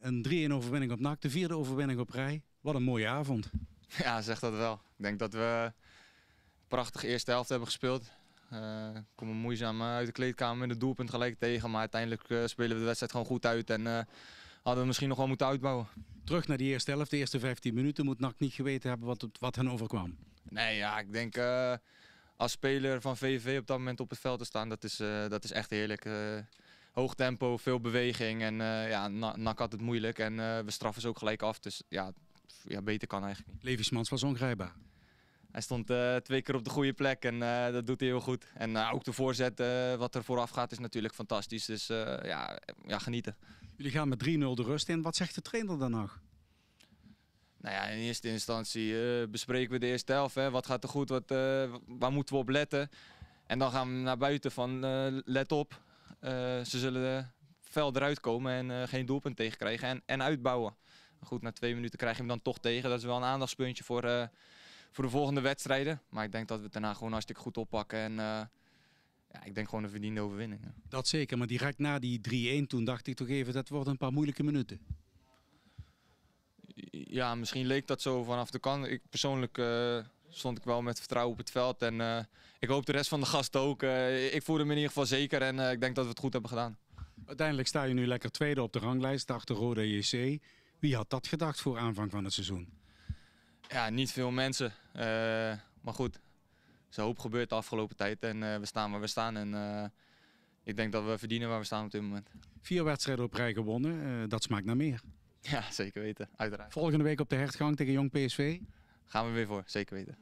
Een 3-1 overwinning op NAC, de 4e overwinning op rij. Wat een mooie avond. Ja, zeg dat wel. Ik denk dat we een prachtige eerste helft hebben gespeeld. Komen moeizaam uit de kleedkamer met het doelpunt gelijk tegen. Maar uiteindelijk spelen we de wedstrijd gewoon goed uit. En hadden we misschien nog wel moeten uitbouwen. Terug naar die eerste helft, de eerste 15 minuten. Moet NAC niet geweten hebben wat hen overkwam. Nee, ja, ik denk als speler van VVV op dat moment op het veld te staan, dat is echt heerlijk. Hoog tempo, veel beweging en ja, NAC had het moeilijk en we straffen ze ook gelijk af. Dus ja, beter kan eigenlijk niet. Levi Smans was ongrijpbaar. Hij stond 2 keer op de goede plek en dat doet hij heel goed. En ook de voorzet, wat er vooraf gaat, is natuurlijk fantastisch. Dus ja, genieten. Jullie gaan met 3-0 de rust in. Wat zegt de trainer dan nog? Nou ja, in eerste instantie bespreken we de eerste helft. Hè. Wat gaat er goed, waar moeten we op letten? En dan gaan we naar buiten van let op. Ze zullen fel eruit komen en geen doelpunt tegenkrijgen en uitbouwen. Goed, na 2 minuten krijg je hem dan toch tegen. Dat is wel een aandachtspuntje voor de volgende wedstrijden. Maar ik denk dat we het daarna gewoon hartstikke goed oppakken. En ja, ik denk gewoon een verdiende overwinning. Ja. Dat zeker, maar direct na die 3-1 toen dacht ik toch even dat wordt een paar moeilijke minuten. Ja, misschien leek dat zo vanaf de kant. Ik persoonlijk stond ik wel met vertrouwen op het veld. En ik hoop de rest van de gasten ook. Ik voelde me in ieder geval zeker en ik denk dat we het goed hebben gedaan. Uiteindelijk sta je nu lekker tweede op de ranglijst achter Roda JC. Wie had dat gedacht voor aanvang van het seizoen? Ja, niet veel mensen. Maar goed, zo'n hoop gebeurt de afgelopen tijd en we staan waar we staan. En ik denk dat we verdienen waar we staan op dit moment. 4 wedstrijden op rij gewonnen, dat smaakt naar meer. Ja, zeker weten, uiteraard. Volgende week op de hertgang tegen Jong PSV. Gaan we weer voor, zeker weten.